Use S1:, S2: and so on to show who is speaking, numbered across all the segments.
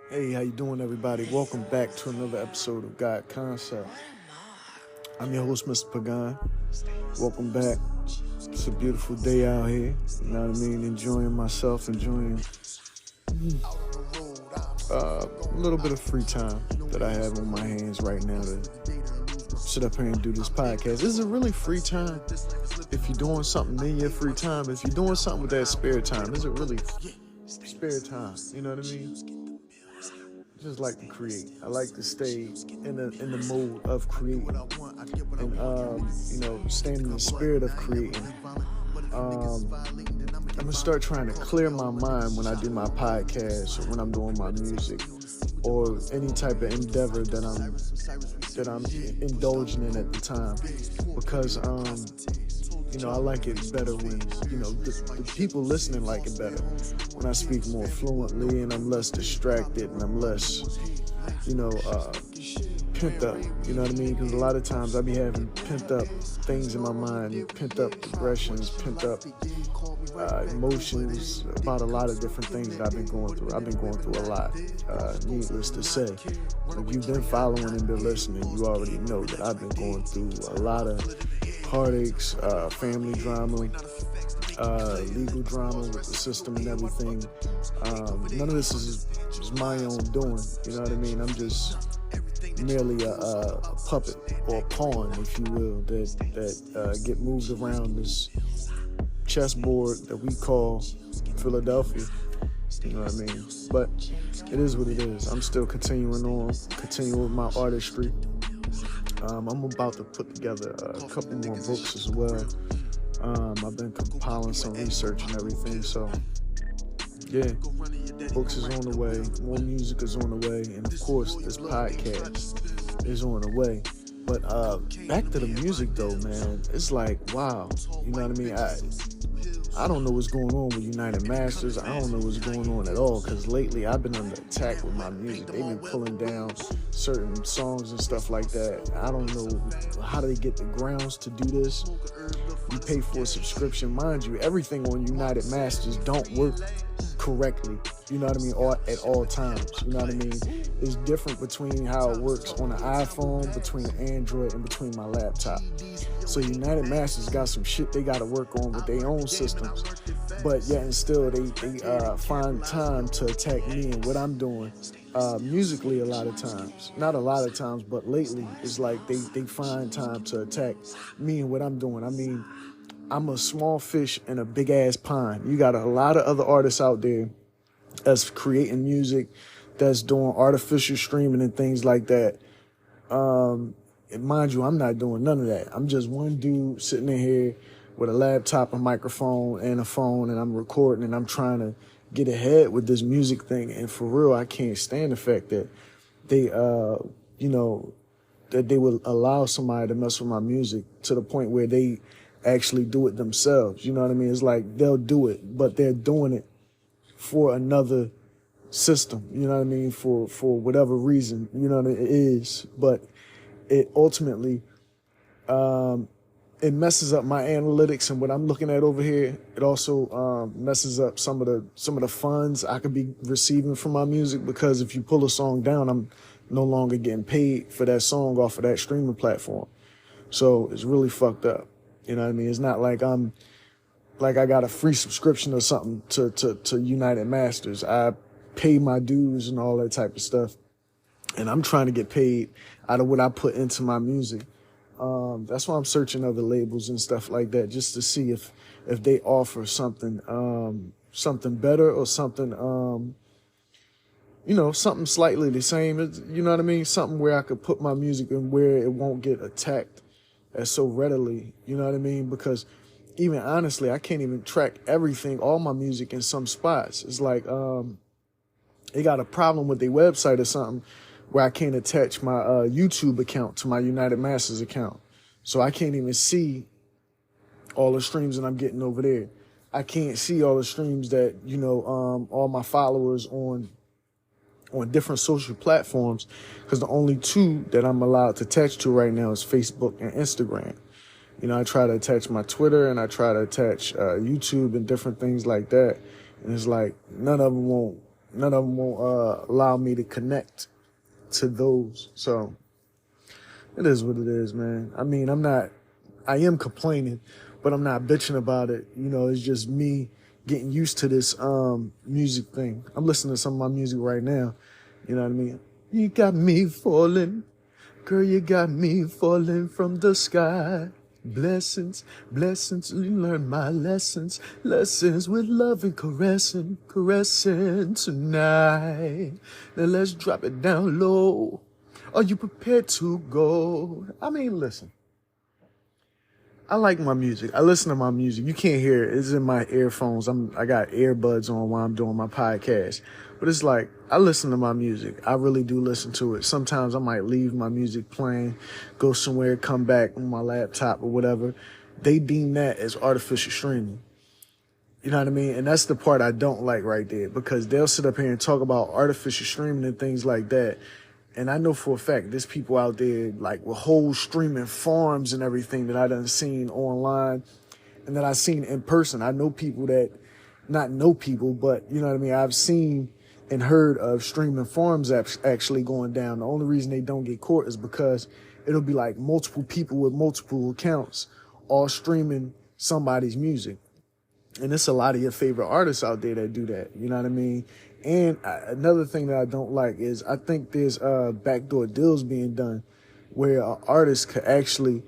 S1: Hey, how you doing, everybody? Welcome back to another episode of God Concept. I'm your host, Mr. Pagan. Welcome back. It's a beautiful day out here. You know what I mean? Enjoying myself, enjoying a little bit of free time that I have on my hands right now to sit up here and do this podcast. This is a really free time. If you're doing something in your free time, if you're doing something with that spare time, is it really spare time? You know what I mean? Just like to create. I like to stay in the mode of creating, and stay in the spirit of creating. I'm gonna start trying to clear my mind when I do my podcast or when I'm doing my music or any type of endeavor that I'm indulging in at the time, because I like it better when, the people listening like it better when I speak more fluently and I'm less distracted and I'm less, pent up. You know what I mean? Because a lot of times I be having pent up things in my mind, pent up aggressions, pent up emotions about a lot of different things that I've been going through. I've been going through a lot, needless to say. If you've been following and been listening, you already know that I've been going through a lot of heartaches, family drama, legal drama with the system and everything. None of this is my own doing. You know what I mean? I'm just merely a puppet or a pawn, if you will, that get moved around this chessboard that we call Philadelphia. You know what I mean? But it is what it is. I'm still continuing with my artistry. I'm about to put together a couple more books as well. I've been compiling some research and everything, so yeah, books is on the way, more music is on the way, and of course this podcast is on the way. But back to the music though, man, it's like, wow, you know what I mean? I don't know what's going on with United Masters. I don't know what's going on at all, because lately I've been under attack with my music. They've been pulling down certain songs and stuff like that. I don't know how they get the grounds to do this. You pay for a subscription. Mind you, everything on United Masters don't work correctly, you know what I mean, at all times. You know what I mean? It's different between how it works on an iPhone, between Android, and between my laptop. So United Masters got some shit they got to work on with their own systems, but yet and still they find time to attack me and what I'm doing musically. A lot of times, not a lot of times, but lately it's like they find time to attack me and what I'm doing. I mean, I'm a small fish in a big ass pond. You got a lot of other artists out there that's creating music, that's doing artificial streaming and things like that. And mind you, I'm not doing none of that. I'm just one dude sitting in here with a laptop, a microphone, and a phone, and I'm recording, and I'm trying to get ahead with this music thing. And for real, I can't stand the fact that they, that they would allow somebody to mess with my music to the point where they actually do it themselves. You know what I mean? It's like they'll do it, but they're doing it for another system. You know what I mean? For whatever reason, you know what it is. But it ultimately, it messes up my analytics and what I'm looking at over here. It also messes up some of the funds I could be receiving from my music, because if you pull a song down, I'm no longer getting paid for that song off of that streaming platform. So it's really fucked up. You know what I mean? It's not like I got a free subscription or something to United Masters. I pay my dues and all that type of stuff, and I'm trying to get paid out of what I put into my music. That's why I'm searching other labels and stuff like that, just to see if they offer something better or something something slightly the same. You know what I mean? Something where I could put my music in where it won't get attacked as so readily. You know what I mean? Because even honestly, I can't even track everything, all my music in some spots. It's like they got a problem with their website or something where I can't attach my YouTube account to my United Masters account. So I can't even see all the streams that I'm getting over there. I can't see all the streams that, all my followers on different social platforms, because the only two that I'm allowed to attach to right now is Facebook and Instagram. I try to attach my Twitter and I try to attach YouTube and different things like that. And it's like none of them won't none of them won't allow me to connect to those. So it is what it is, man. I mean, I am complaining, but I'm not bitching about it. You know, it's just me getting used to this music thing. I'm listening to some of my music right now. You know what I mean? You got me falling, girl, you got me falling from the sky. Blessings, blessings, you learn my lessons, lessons with love and caressing, caressing tonight. Now let's drop it down low. Are you prepared to go? I mean, listen. I like my music. I listen to my music. You can't hear it. It's in my earphones. I got earbuds on while I'm doing my podcast. But it's like, I listen to my music. I really do listen to it. Sometimes I might leave my music playing, go somewhere, come back on my laptop or whatever. They deem that as artificial streaming. You know what I mean? And that's the part I don't like right there, because they'll sit up here and talk about artificial streaming and things like that. And I know for a fact there's people out there like with whole streaming farms and everything that I done seen online and that I seen in person. I know people that, not know people, but you know what I mean? I've seen and heard of streaming farms actually going down. The only reason they don't get caught is because it'll be like multiple people with multiple accounts all streaming somebody's music. And it's a lot of your favorite artists out there that do that. You know what I mean? And another thing that I don't like is I think there's backdoor deals being done where an artist could actually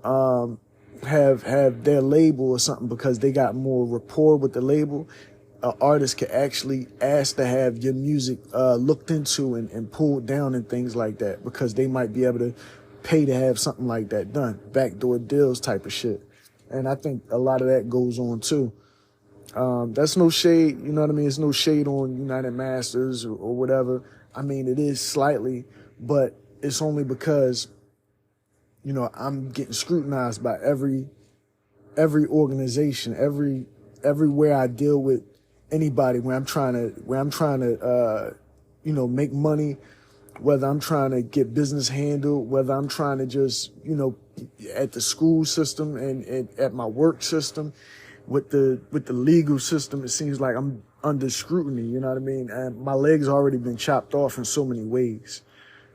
S1: have their label or something because they got more rapport with the label. An artist could actually ask to have your music looked into and pulled down and things like that because they might be able to pay to have something like that done. Backdoor deals type of shit. And I think a lot of that goes on too. That's no shade, you know what I mean? It's no shade on United Masters or whatever. I mean, it is slightly, but it's only because, you know, I'm getting scrutinized by every organization, everywhere I deal with anybody where I'm trying to, you know, make money, whether I'm trying to get business handled, whether I'm trying to just, you know, at the school system and at my work system, with the legal system, it seems like I'm under scrutiny, you know what I mean? And my legs already been chopped off in so many ways,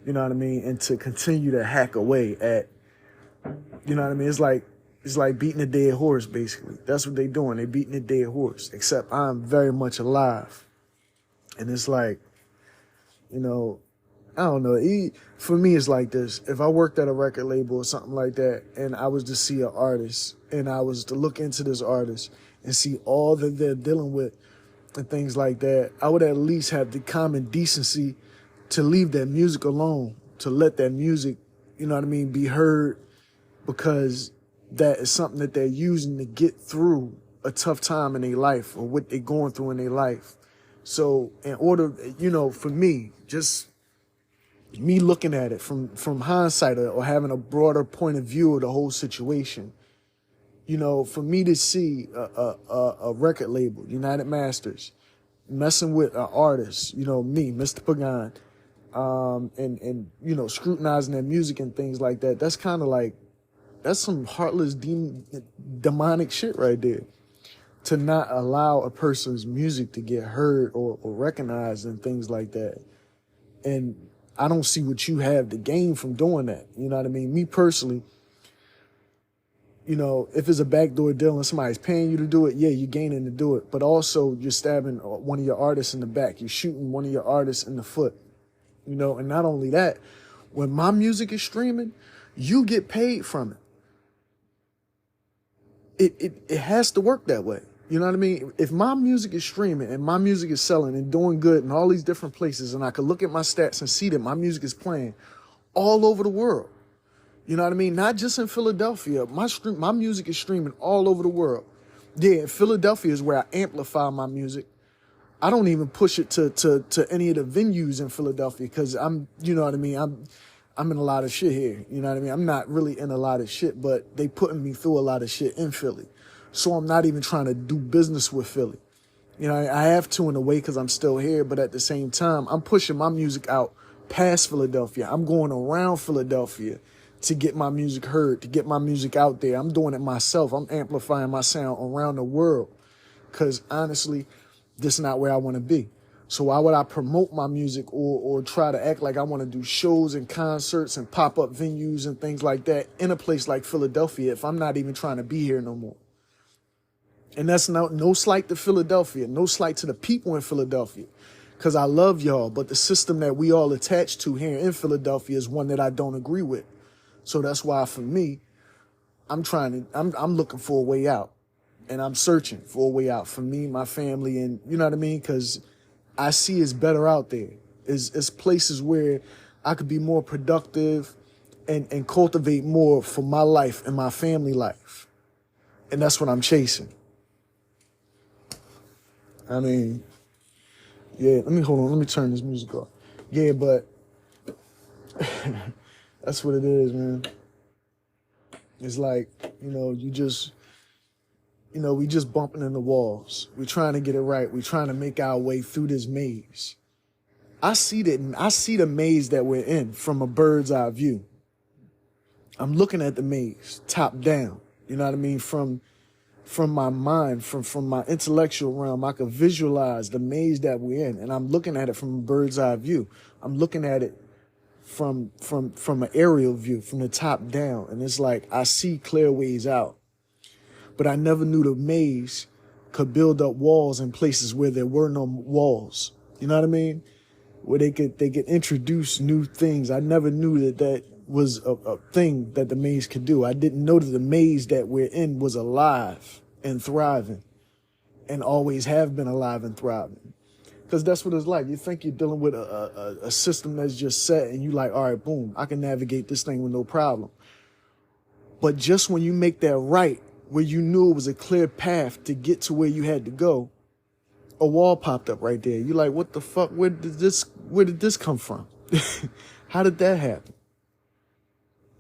S1: you know what I mean? And to continue to hack away at, you know what I mean? It's like beating a dead horse, basically. That's what they doing. They beating a dead horse, except I'm very much alive. And it's like, you know, I don't know. For me, it's like this. If I worked at a record label or something like that, and I was to see an artist, and I was to look into this artist and see all that they're dealing with and things like that, I would at least have the common decency to leave that music alone, to let that music, you know what I mean, be heard, because that is something that they're using to get through a tough time in their life or what they're going through in their life. So in order, you know, for me, just me looking at it from hindsight or having a broader point of view of the whole situation, you know, for me to see a record label, United Masters, messing with an artist, you know, me, Mr. Pagan, and you know, scrutinizing their music and things like that, that's kind of like, that's some heartless demonic shit right there. To not allow a person's music to get heard or recognized and things like that. And I don't see what you have to gain from doing that. You know what I mean? Me personally, you know, if it's a backdoor deal and somebody's paying you to do it, yeah, you're gaining to do it. But also you're stabbing one of your artists in the back. You're shooting one of your artists in the foot. You know, and not only that, when my music is streaming, you get paid from it. It has to work that way. You know what I mean? If my music is streaming and my music is selling and doing good in all these different places, and I could look at my stats and see that my music is playing all over the world, you know what I mean? Not just in Philadelphia. My music is streaming all over the world. Yeah, Philadelphia is where I amplify my music. I don't even push it to any of the venues in Philadelphia because you know what I mean? I'm in a lot of shit here. You know what I mean? I'm not really in a lot of shit, but they putting me through a lot of shit in Philly. So I'm not even trying to do business with Philly. You know, I have to in a way because I'm still here, but at the same time, I'm pushing my music out past Philadelphia. I'm going around Philadelphia to get my music heard, to get my music out there. I'm doing it myself. I'm amplifying my sound around the world because honestly, this is not where I want to be. So why would I promote my music or try to act like I want to do shows and concerts and pop-up venues and things like that in a place like Philadelphia if I'm not even trying to be here no more? And that's no slight to Philadelphia, no slight to the people in Philadelphia, because I love y'all, but the system that we all attached to here in Philadelphia is one that I don't agree with. So that's why for me, I'm looking for a way out, and I'm searching for a way out for me, my family, and you know what I mean? Because I see it's better out there. It's places where I could be more productive and cultivate more for my life and my family life. And that's what I'm chasing. I mean, yeah, let me turn this music off. Yeah, but that's what it is, man. It's like, we just bumping in the walls. We're trying to get it right. We're trying to make our way through this maze. I see the maze that we're in from a bird's eye view. I'm looking at the maze, top down. You know what I mean? From my mind, from my intellectual realm, I could visualize the maze that we're in, and I'm looking at it from a bird's eye view. I'm looking at it from an aerial view, from the top down, and it's like I see clear ways out. But I never knew the maze could build up walls in places where there were no walls. You know what I mean? Where they could introduce new things. I never knew that was a thing that the maze could do. I didn't know that the maze that we're in was alive and thriving, and always have been alive and thriving. Because that's what it's like. You think you're dealing with a system that's just set, and you like, all right, boom, I can navigate this thing with no problem. But just when you make that right, where you knew it was a clear path to get to where you had to go, a wall popped up right there. You're like, what the fuck? Where did this come from? How did that happen?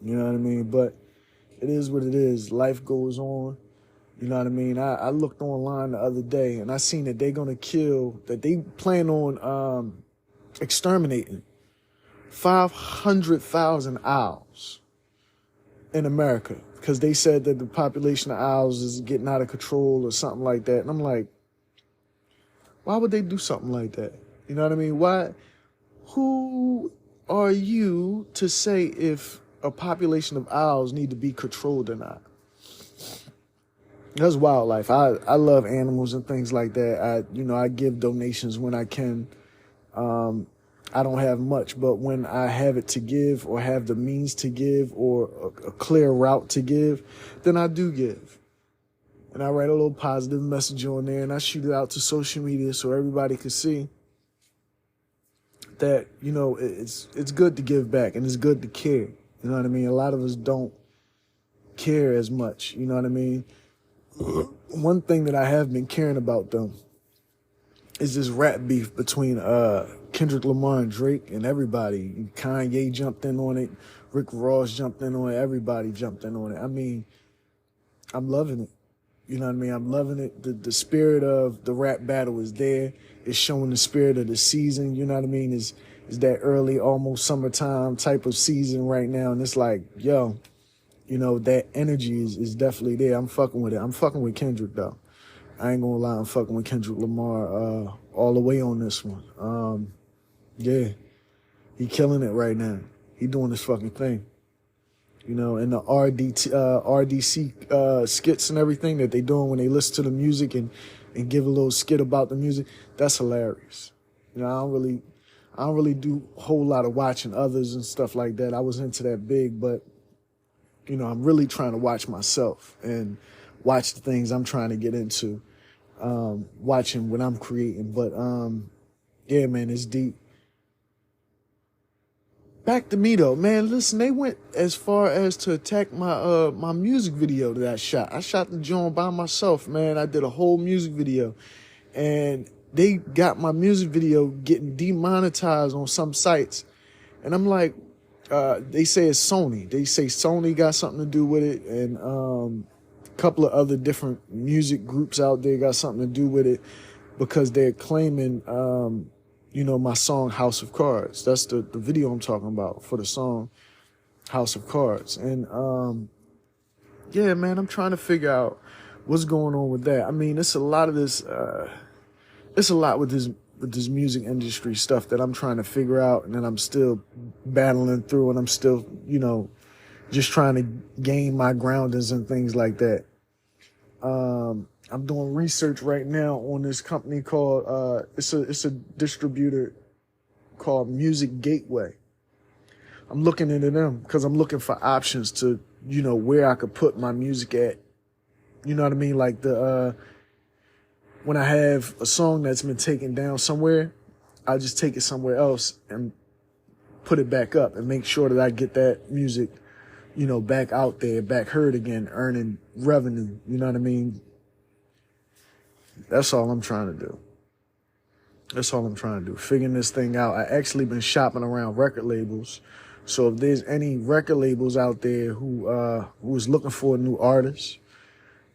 S1: You know what I mean? But it is what it is. Life goes on. You know what I mean? I looked online the other day and I seen that they plan on exterminating 500,000 owls in America, because they said that the population of owls is getting out of control or something like that. And I'm like, why would they do something like that? You know what I mean? Why? Who are you to say if a population of owls need to be controlled or not? That's wildlife. I love animals and things like that. I give donations when I can. I don't have much, but when I have it to give or have the means to give or a clear route to give, then I do give. And I write a little positive message on there and I shoot it out to social media so everybody can see that, it's good to give back and it's good to care. You know what I mean? A lot of us don't care as much. You know what I mean? One thing that I have been caring about, though, is this rap beef between Kendrick Lamar and Drake and everybody. Kanye jumped in on it. Rick Ross jumped in on it. Everybody jumped in on it. I mean, I'm loving it. You know what I mean? I'm loving it. The spirit of the rap battle is there. It's showing the spirit of the season. You know what I mean? Is that early, almost summertime type of season right now. And it's like, yo, that energy is definitely there. I'm fucking with it. I'm fucking with Kendrick, though. I ain't gonna lie, I'm fucking with Kendrick Lamar all the way on this one. Yeah, he killing it right now. He doing this fucking thing. And the RDC skits and everything that they doing when they listen to the music and give a little skit about the music, that's hilarious. I don't really do a whole lot of watching others and stuff like that. I was into that big, but I'm really trying to watch myself and watch the things I'm trying to get into, watching what I'm creating. But yeah, man, it's deep. Back to me though, man. Listen, they went as far as to attack my my music video that I shot. I shot the joint by myself, man. I did a whole music video, and they got my music video getting demonetized on some sites, and I'm like, they say it's Sony. They say Sony got something to do with it, and a couple of other different music groups out there got something to do with it because they're claiming, my song House of Cards. That's the video I'm talking about for the song House of Cards. And yeah, man, I'm trying to figure out what's going on with that. I mean, it's a lot of this, it's a lot with this with this music industry stuff that I'm trying to figure out and that I'm still battling through, and I'm still, just trying to gain my groundings and things like that. I'm doing research right now on this company called, it's a distributor called Music Gateway. I'm looking into them because I'm looking for options to, where I could put my music at. You know what I mean? Like when I have a song that's been taken down somewhere, I just take it somewhere else and put it back up and make sure that I get that music, back out there, back heard again, earning revenue. You know what I mean? That's all I'm trying to do. That's all I'm trying to do. Figuring this thing out. I actually been shopping around record labels. So if there's any record labels out there who's looking for a new artist,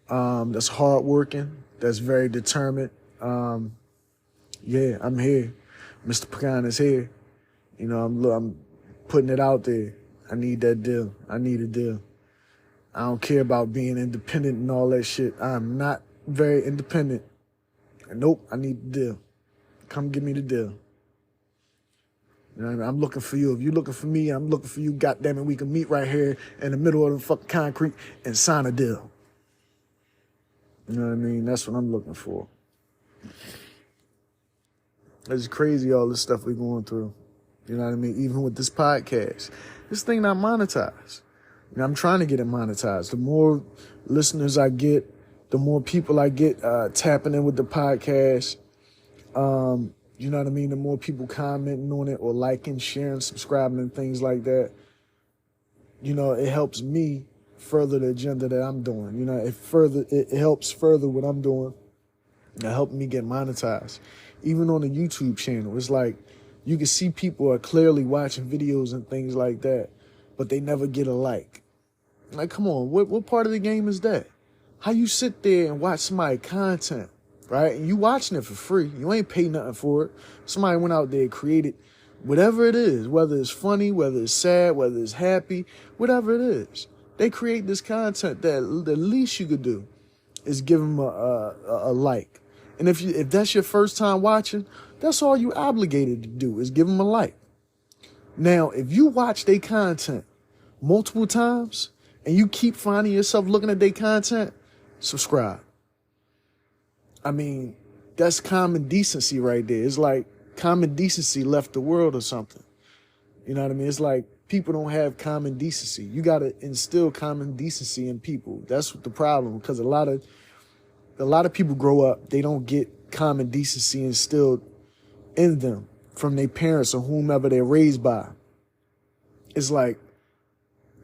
S1: that's hardworking, that's very determined, yeah, I'm here. Mr. Pecan is here. I'm putting it out there. I need that deal. I need a deal. I don't care about being independent and all that shit. I'm not very independent. Nope, I need the deal. Come give me the deal. You know what I mean? I'm looking for you. If you're looking for me, I'm looking for you. God damn it, we can meet right here in the middle of the fucking concrete and sign a deal. You know what I mean? That's what I'm looking for. It's crazy, all this stuff we're going through. You know what I mean? Even with this podcast. This thing not monetized. I'm trying to get it monetized. The more listeners I get, the more people I get tapping in with the podcast. You know what I mean? The more people commenting on it or liking, sharing, subscribing, and things like that. It helps me further the agenda that I'm doing. It helps further what I'm doing. It helped me get monetized. Even on the YouTube channel, it's like you can see people are clearly watching videos and things like that, but they never get a like. Like, come on, what part of the game is that? How you sit there and watch somebody content, right? And you watching it for free. You ain't pay nothing for it. Somebody went out there and created whatever it is, whether it's funny, whether it's sad, whether it's happy, whatever it is. They create this content that the least you could do is give them a like. And if that's your first time watching, that's all you obligated to do is give them a like. Now, if you watch their content multiple times and you keep finding yourself looking at their content, subscribe. I mean, that's common decency right there. It's like common decency left the world or something. You know what I mean? It's like people don't have common decency. You got to instill common decency in people. That's the problem, because a lot of people grow up, they don't get common decency instilled in them from their parents or whomever they're raised by. It's like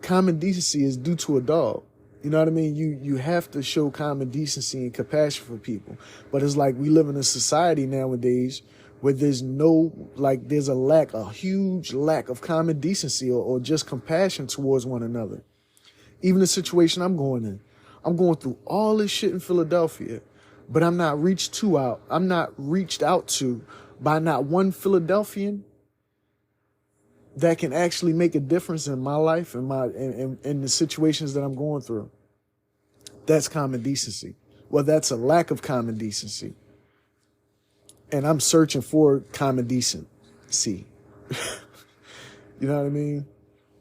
S1: common decency is due to a dog. You know what I mean? You have to show common decency and compassion for people. But it's like we live in a society nowadays where there's a huge lack of common decency or just compassion towards one another. Even the situation I'm going in. I'm going through all this shit in Philadelphia, but I'm not reached out to by not one Philadelphian that can actually make a difference in my life and in the situations that I'm going through. That's common decency. Well, that's a lack of common decency. And I'm searching for common decency. You know what I mean?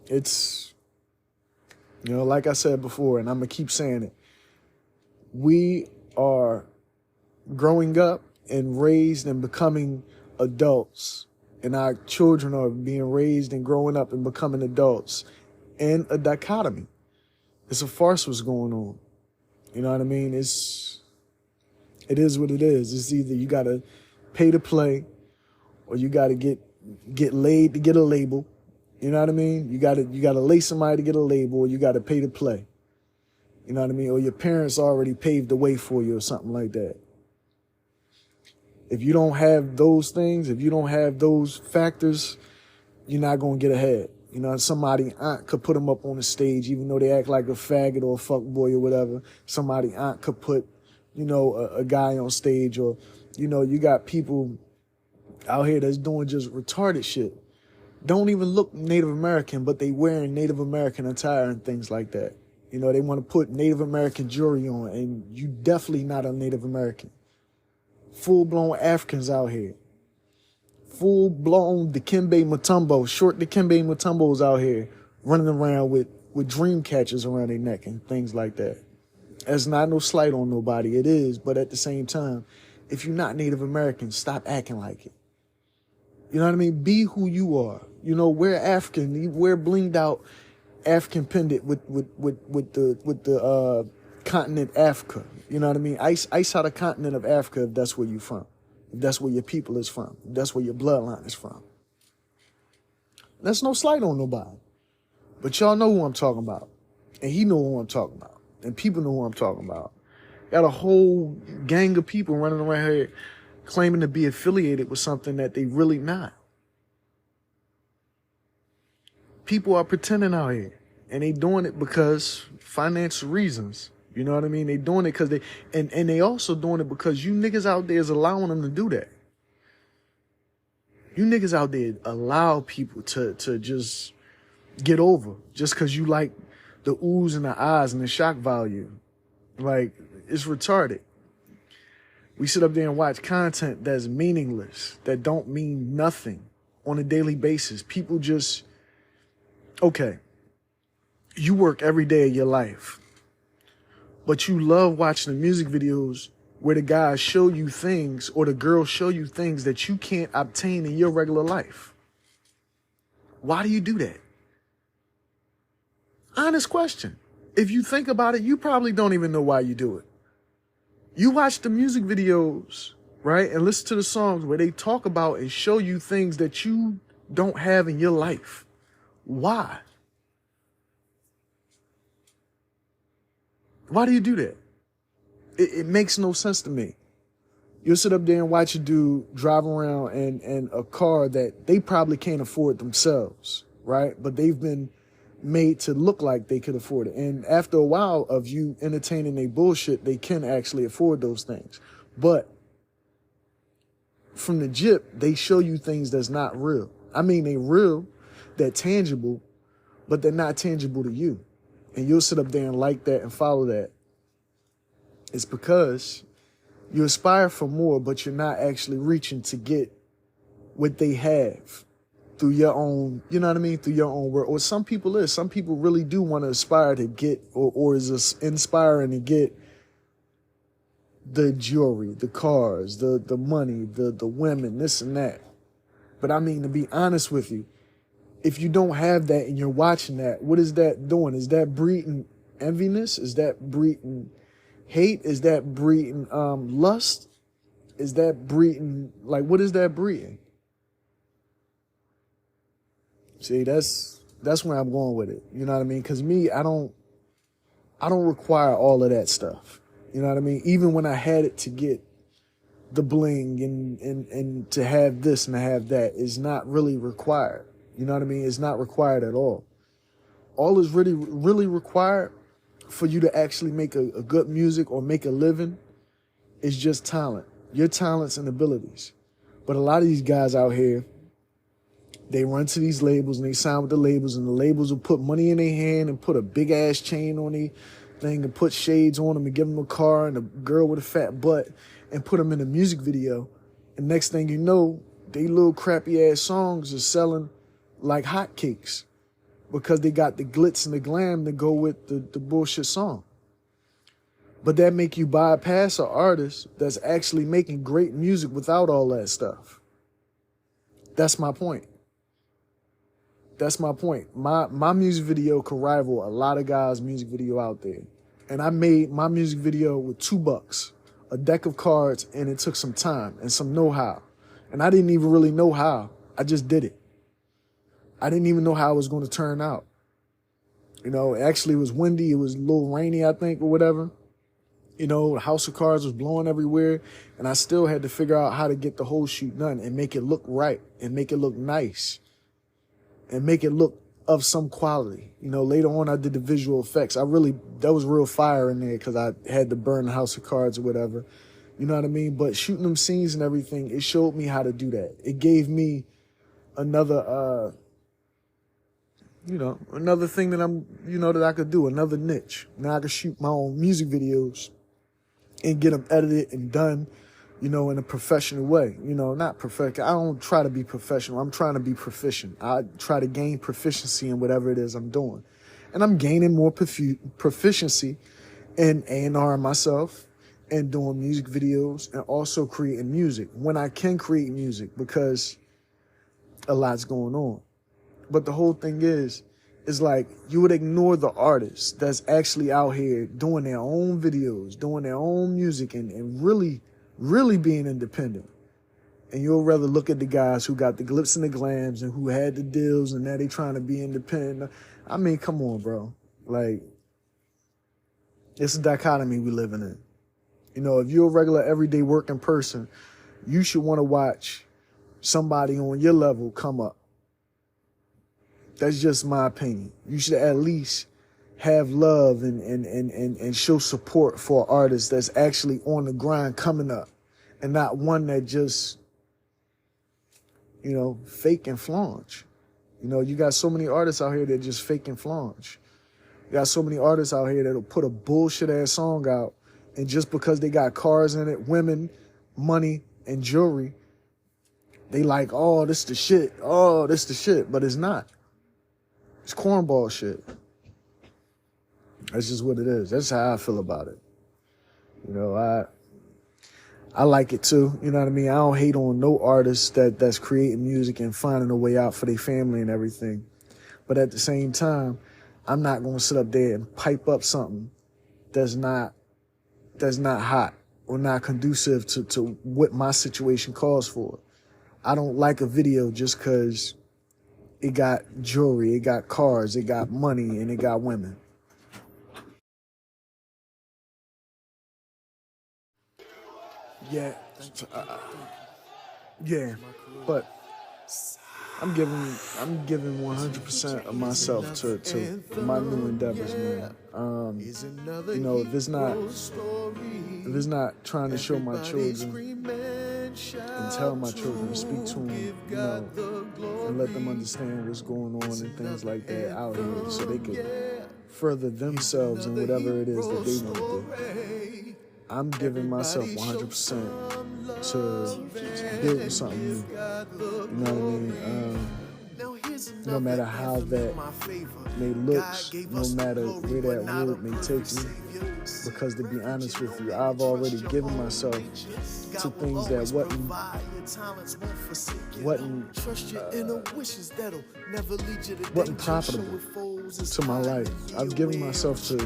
S1: It's, like I said before, and I'm going to keep saying it. We are growing up and raised and becoming adults. And our children are being raised and growing up and becoming adults in a dichotomy. It's a farce what's going on. You know what I mean? It is what it is. It's either you got to pay to play or you got to get laid to get a label. You know what I mean? You got to lay somebody to get a label, or you got to pay to play. You know what I mean? Or your parents already paved the way for you or something like that. If you don't have those things, if you don't have those factors, you're not going to get ahead. Somebody aunt could put them up on the stage, even though they act like a faggot or a fuck boy or whatever. Somebody aunt could put, a guy on stage, or, you got people out here that's doing just retarded shit. Don't even look Native American, but they wearing Native American attire and things like that. They want to put Native American jewelry on, and you definitely not a Native American. Full-blown Africans out here. full blown Dikembe Mutombo, short Dikembe Mutombos out here running around with dream catchers around their neck and things like that. That's not no slight on nobody. It is, but at the same time, if you're not Native American, stop acting like it. You know what I mean? Be who you are. You know, wear African. You wear blinged out African pendant with the continent Africa. You know what I mean? Ice out the continent of Africa if that's where you're from. If that's where your people is from. If that's where your bloodline is from. That's no slight on nobody. But y'all know who I'm talking about. And he know who I'm talking about. And people know who I'm talking about. Got a whole gang of people running around here claiming to be affiliated with something that they really not. People are pretending out here. And they doing it because financial reasons. You know what I mean? They doing it because and they also doing it because you niggas out there is allowing them to do that. You niggas out there allow people to just get over just because you like the oohs and the ahs and the shock value. Like, it's retarded. We sit up there and watch content that's meaningless, that don't mean nothing on a daily basis. People just, okay, you work every day of your life, but you love watching the music videos where the guys show you things or the girls show you things that you can't obtain in your regular life. Why do you do that? Honest question. If you think about it, you probably don't even know why you do it. You watch the music videos, right, and listen to the songs where they talk about and show you things that you don't have in your life. Why? Why do you do that? It makes no sense to me. You'll sit up there and watch a dude drive around in a car that they probably can't afford themselves, right? But they've been made to look like they could afford it. And after a while of you entertaining their bullshit, they can actually afford those things. But from the jip, they show you things that's not real. I mean, they real, they're tangible, but they're not tangible to you. And you'll sit up there and like that and follow that. It's because you aspire for more, but you're not actually reaching to get what they have through your own, you know what I mean? Through your own work. Or some people really do want to aspire to get, or is inspiring to get the jewelry, the cars, the money, the women, this and that. But I mean, to be honest with you, if you don't have that and you're watching that, what is that doing? Is that breeding enviness? Is that breeding hate? Is that breeding lust? Is that breeding, like, what is that breeding? See, that's where I'm going with it. You know what I mean? Because me, I don't require all of that stuff. You know what I mean? Even when I had it to get the bling and to have this and to have that is not really required. You know what I mean? It's not required at all. All is really required for you to actually make a good music or make a living is just talent. Your talents and abilities. But a lot of these guys out here, they run to these labels and they sign with the labels, and the labels will put money in their hand and put a big ass chain on their thing and put shades on them and give them a car and a girl with a fat butt and put them in a music video. And next thing you know, they little crappy ass songs are selling like hotcakes because they got the glitz and the glam to go with the bullshit song. But that make you bypass an artist that's actually making great music without all that stuff. That's my point. That's my point. My music video could rival a lot of guys' music video out there. And I made my music video with $2, a deck of cards, and it took some time and some know-how. And I didn't even really know how. I just did it. I didn't even know how it was going to turn out. You know, actually it was windy. It was a little rainy, I think, or whatever. You know, the house of cards was blowing everywhere. And I still had to figure out how to get the whole shoot done and make it look right and make it look nice. And make it look of some quality. You know, later on I did the visual effects. That was real fire in there because I had to burn the house of cards or whatever. You know what I mean? But shooting them scenes and everything, it showed me how to do that. It gave me another, another thing that that I could do, another niche. Now I could shoot my own music videos and get them edited and done in a professional way. Not perfect. I don't try to be professional. I'm trying to be proficient. I try to gain proficiency in whatever it is I'm doing. And I'm gaining more proficiency in A&R myself and doing music videos and also creating music when I can create music because a lot's going on. But the whole thing is like you would ignore the artists that's actually out here doing their own videos, doing their own music and really, really being independent. And you'll rather look at the guys who got the glitz and the glams and who had the deals and now they trying to be independent. I mean, come on, bro. Like, it's a dichotomy we living in. If you're a regular everyday working person, you should want to watch somebody on your level come up. That's just my opinion. You should at least have love and show support for an artist that's actually on the grind coming up and not one that just, fake and flaunch. You got so many artists out here that just fake and flaunch. You got so many artists out here that'll put a bullshit ass song out and just because they got cars in it, women, money, and jewelry, they like, oh, this the shit. Oh, this the shit. But it's not. It's cornball shit. That's just what it is. That's how I feel about it. I like it too. You know what I mean? I don't hate on no artist that's creating music and finding a way out for their family and everything. But at the same time, I'm not going to sit up there and pipe up something that's not hot or not conducive to what my situation calls for. I don't like a video just because it got jewelry, it got cars, it got money, and it got women. Yeah, but I'm giving 100% of myself to my new endeavors, man. If it's not trying to show my children and tell my children, speak to them, and let them understand what's going on and things like that out here, so they could further themselves in whatever it is that they want to do. I'm giving myself 100% to building something new. You know what I mean? No matter how that may look, no matter where that road may take me. Because to be honest with you, I've already given myself to things that wasn't profitable to my life. I've given myself to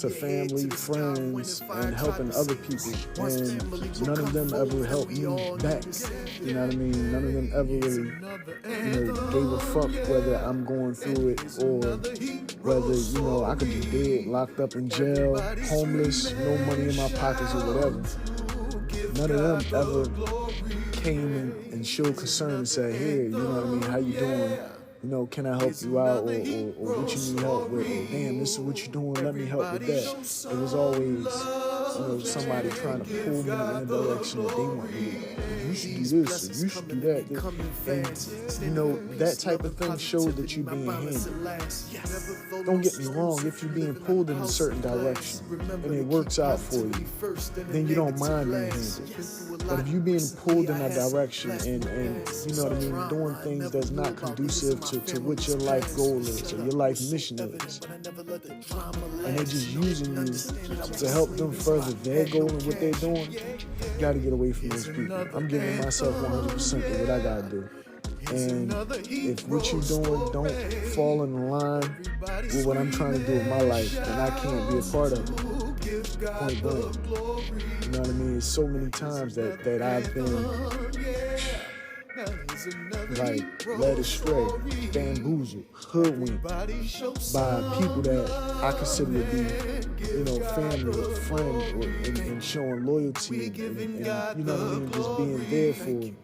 S1: family, friends, and helping other people, and none of them ever helped me back. You know what I mean? None of them ever really, gave a fuck whether I'm going through it or whether, I could be dead, locked up in jail, homeless, no money in my pockets or whatever. None of them ever came and showed concern and said, hey, you know what I mean? How you doing? Can I help you out or what you need help with? Or, damn, this is what you're doing, let me help with that. It was always, somebody trying to pull me in a direction that they want me to. You should do this, or you should do that. And, that type of thing showed that you're being handled. Don't get me wrong, if you're being pulled in a certain direction and it works out for you, then you don't mind being handled. But if you're being pulled in that direction and you know what I mean, doing things that's not conducive to what your life goal is or your life mission is, and they're just using you to help them further their goal and what they're doing, you gotta get away from those people. I'm giving myself 100% of what I gotta do. And if what you're doing don't fall in line with what I'm trying to do with my life, then I can't be a part of it. Point blank. You know what I mean? It's so many times that I've been led astray, bamboozled, hoodwinked by people that I consider to be, family or friend and showing loyalty and you know what I mean, just being there for them,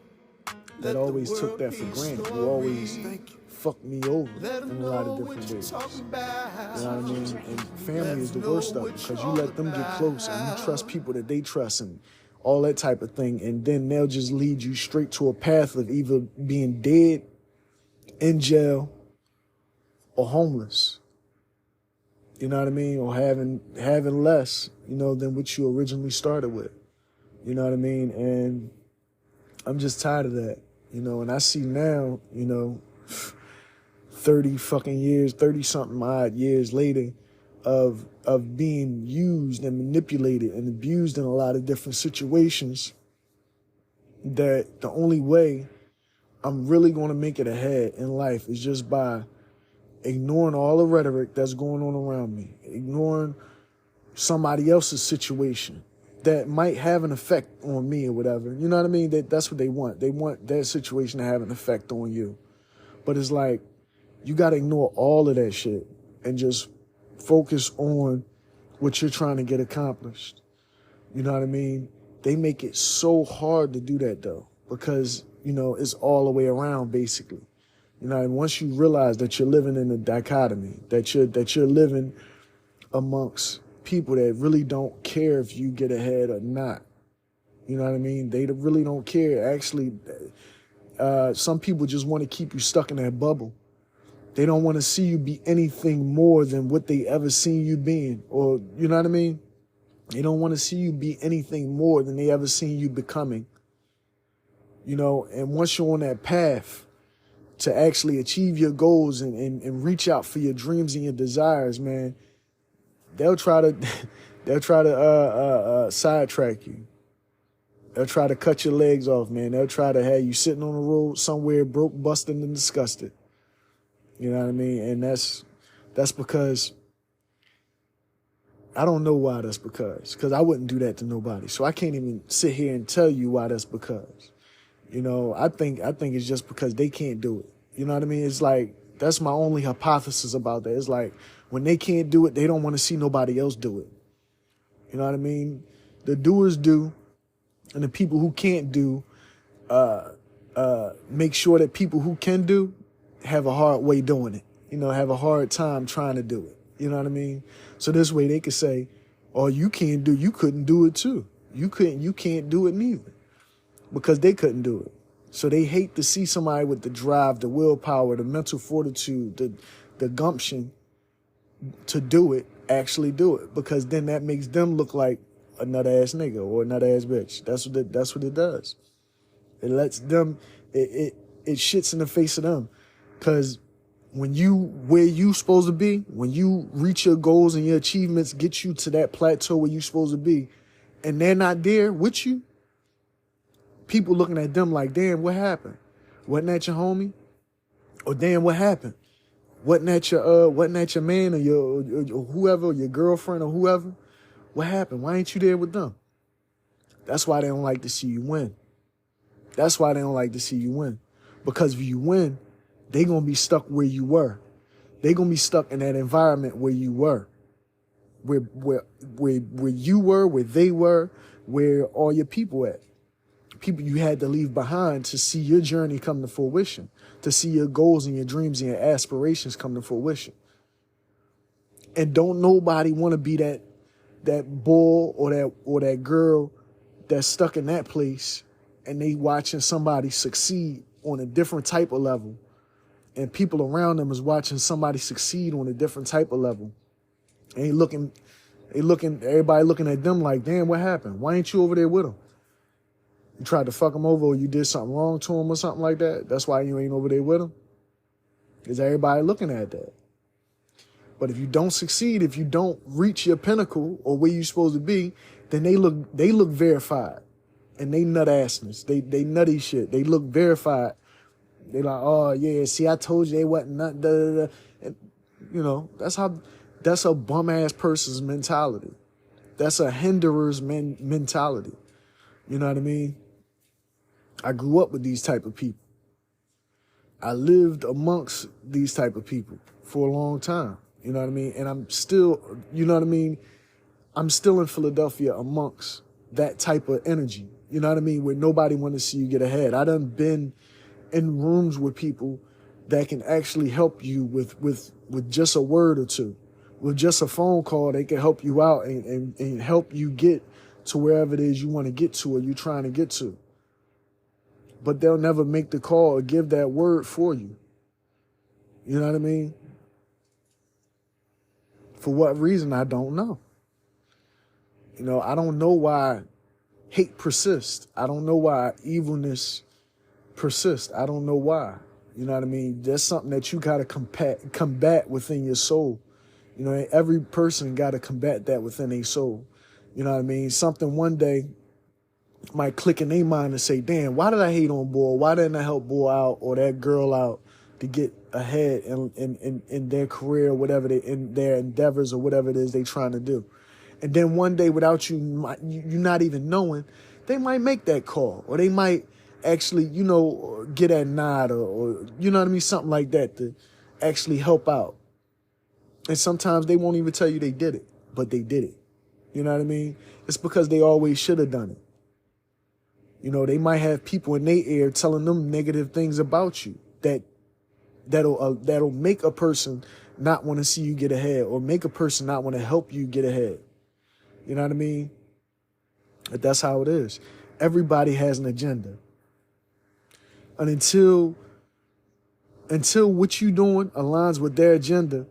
S1: that always took that for granted, who always fucked me over in a lot of different ways. You know what I mean? And family is the worst of it because you let them get close and you trust people that they trust and all that type of thing, and then they'll just lead you straight to a path of either being dead, in jail, or homeless. You know what I mean? Or having less, than what you originally started with. You know what I mean? And I'm just tired of that, and I see now, 30 fucking years, 30 something odd years later of being used and manipulated and abused in a lot of different situations, that the only way I'm really going to make it ahead in life is just by ignoring all the rhetoric that's going on around me, ignoring somebody else's situation that might have an effect on me or whatever. You know what I mean? That's what they want. They want that situation to have an effect on you. But it's like, you got to ignore all of that shit and just focus on what you're trying to get accomplished. You know what I mean? They make it so hard to do that though, because, it's all the way around basically. And once you realize that you're living in a dichotomy, that you're living amongst people that really don't care if you get ahead or not. You know what I mean? They really don't care. Actually, some people just want to keep you stuck in that bubble. They don't want to see you be anything more than what they ever seen you being. Or, you know what I mean? They don't want to see you be anything more than they ever seen you becoming. And once you're on that path to actually achieve your goals and reach out for your dreams and your desires, man, they'll try to sidetrack you. They'll try to cut your legs off, man. They'll try to have you sitting on the road somewhere broke, busted, and disgusted. You know what I mean? And that's because I don't know why that's because I wouldn't do that to nobody. So I can't even sit here and tell you why that's because. I think it's just because they can't do it. You know what I mean? It's like, that's my only hypothesis about that. It's like, when they can't do it, they don't want to see nobody else do it. You know what I mean? The doers do, and the people who can't do, make sure that people who can do have a hard way doing it. Have a hard time trying to do it. You know what I mean? So this way they could say, oh, you couldn't do it too. You can't do it neither. Because they couldn't do it. So they hate to see somebody with the drive, the willpower, the mental fortitude, the gumption to do it, actually do it. Because then that makes them look like a nut-ass nigga or a nut-ass bitch. That's what it does. It lets them, it shits in the face of them. Because where you supposed to be, when you reach your goals and your achievements get you to that plateau where you supposed to be, and they're not there with you, people looking at them like, damn, what happened? Wasn't that your homie? Or damn, what happened? Wasn't that your man or your whoever, or your girlfriend or whoever? What happened? Why ain't you there with them? That's why they don't like to see you win. That's why they don't like to see you win. Because if you win, they gonna be stuck where you were. They gonna be stuck in that environment where you were. Where you were, where they were, where all your people at. People you had to leave behind to see your journey come to fruition, to see your goals and your dreams and your aspirations come to fruition. And don't nobody want to be that bull or that girl that's stuck in that place and they watching somebody succeed on a different type of level, and people around them is watching somebody succeed on a different type of level. And everybody looking at them like, damn, what happened? Why ain't you over there with them? You tried to fuck him over, or you did something wrong to him or something like that. That's why you ain't over there with him. Is everybody looking at that? But if you don't succeed, if you don't reach your pinnacle or where you're supposed to be, then they look verified, and they nut assness. They nutty shit. They look verified. They like, oh yeah, see, I told you they wasn't nut. Da, da, da. And, that's a bum ass person's mentality. That's a hinderer's mentality. You know what I mean? I grew up with these type of people. I lived amongst these type of people for a long time. You know what I mean? And I'm still, you know what I mean? I'm still in Philadelphia amongst that type of energy. You know what I mean? Where nobody want to see you get ahead. I done been in rooms with people that can actually help you with just a word or two. With just a phone call, they can help you out and help you get to wherever it is you want to get to or you're trying to get to. But they'll never make the call or give that word for you. You know what I mean? For what reason, I don't know. You know, I don't know why hate persists. I don't know why evilness persists. I don't know why. You know what I mean? That's something that you got to combat within your soul. You know, every person got to combat that within their soul. You know what I mean? Something one day might click in their mind and say, damn, why did I hate on boy? Why didn't I help boy out or that girl out to get ahead in their career, whatever in their endeavors or whatever it is they trying to do? And then one day, without you not even knowing, they might make that call, or they might actually, you know, get that nod, or you know what I mean, something like that to actually help out. And sometimes they won't even tell you they did it, but they did it. You know what I mean? It's because they always should have done it. You know, they might have people in their ear telling them negative things about you that'll make a person not want to see you get ahead, or make a person not want to help you get ahead. You know what I mean? But that's how it is. Everybody has an agenda. And until what you doing aligns with their agenda,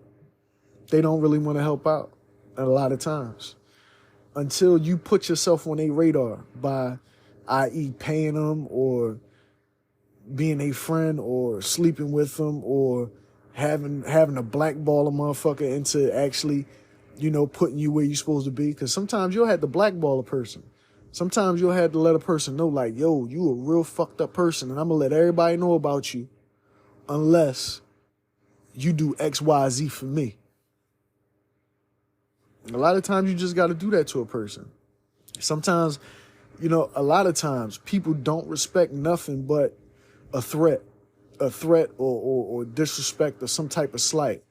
S1: they don't really want to help out a lot of times. Until you put yourself on their radar by, i.e. paying them, or being a friend, or sleeping with them, or having a blackball a motherfucker into actually, you know, putting you where you're supposed to be. Because sometimes you'll have to blackball a person. Sometimes you'll have to let a person know, like, yo, you a real fucked up person, and I'm going to let everybody know about you unless you do X, Y, Z for me. A lot of times you just got to do that to a person. Sometimes, you know, a lot of times people don't respect nothing but a threat or disrespect or some type of slight.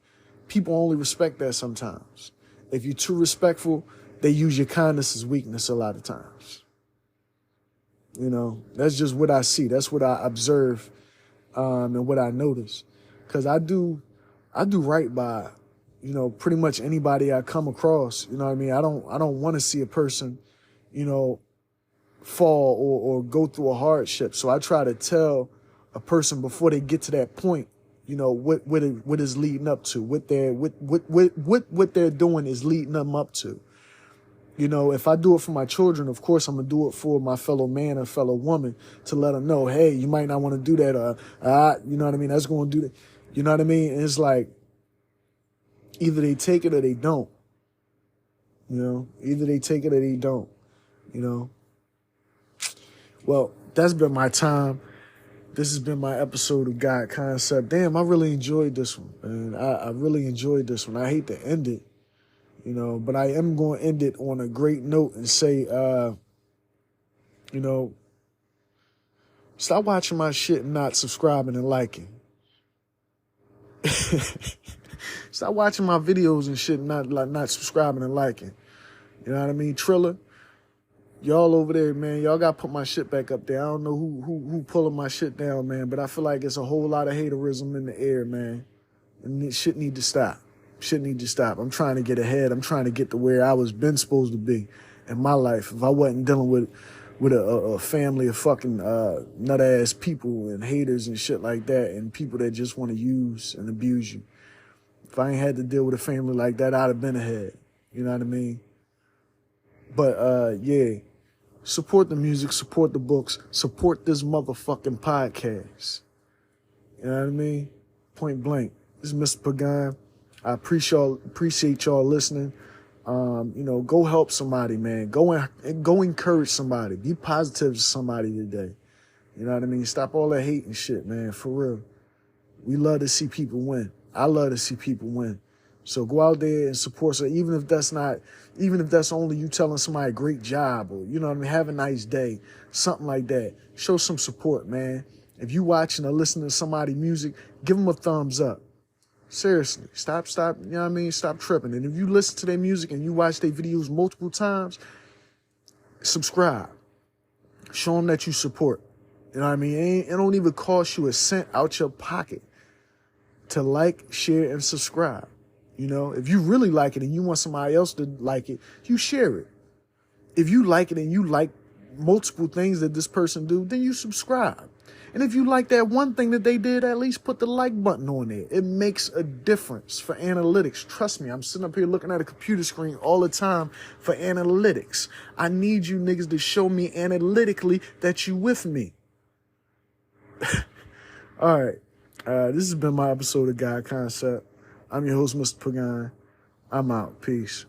S1: People only respect that sometimes. If you're too respectful, they use your kindness as weakness a lot of times. You know, that's just what I see. That's what I observe, and what I notice. Because I do right by, you know, pretty much anybody I come across. You know what I mean? I don't want to see a person, you know, fall or go through a hardship. So I try to tell a person before they get to that point, you know, what is leading up to, what they're doing is leading them up to. You know, if I do it for my children, of course, I'm going to do it for my fellow man or fellow woman, to let them know, hey, you might not want to do that. You know what I mean? That's going to do that. You know what I mean? And it's like, either they take it or they don't. You know, either they take it or they don't, you know. Well, that's been my time. This has been my episode of God Concept. Damn, I really enjoyed this one, man. I really enjoyed this one. I hate to end it, you know, but I am going to end it on a great note and say, you know, stop watching my shit and not subscribing and liking. Stop watching my videos and shit and not subscribing and liking. You know what I mean? Triller, y'all over there, man, y'all got to put my shit back up there. I don't know who pulling my shit down, man, but I feel like it's a whole lot of haterism in the air, man. And it shit need to stop. Shit need to stop. I'm trying to get ahead. I'm trying to get to where I was been supposed to be in my life. If I wasn't dealing with a family of fucking nut-ass people and haters and shit like that, and people that just want to use and abuse you. If I ain't had to deal with a family like that, I'd have been ahead. You know what I mean? But, yeah, support the music, support the books, support this motherfucking podcast. You know what I mean? Point blank. This is Mr. Pagan. I appreciate y'all listening. You know, go help somebody, man. Go encourage somebody. Be positive to somebody today. You know what I mean? Stop all that hate and shit, man. For real. We love to see people win. I love to see people win. So go out there and support. So even if that's only you telling somebody great job, or, you know what I mean, have a nice day, something like that. Show some support, man. If you watching or listening to somebody's music, give them a thumbs up. Seriously, stop, you know what I mean? Stop tripping. And if you listen to their music and you watch their videos multiple times, subscribe. Show them that you support. You know what I mean? It don't even cost you a cent out your pocket to like, share, and subscribe. You know, if you really like it and you want somebody else to like it, you share it. If you like it and you like multiple things that this person do, then you subscribe. And if you like that one thing that they did, at least put the like button on there. It makes a difference for analytics. Trust me, I'm sitting up here looking at a computer screen all the time for analytics. I need you niggas to show me analytically that you with me. All right. This has been my episode of God Concept. I'm your host, Mr. Pagan. I'm out. Peace.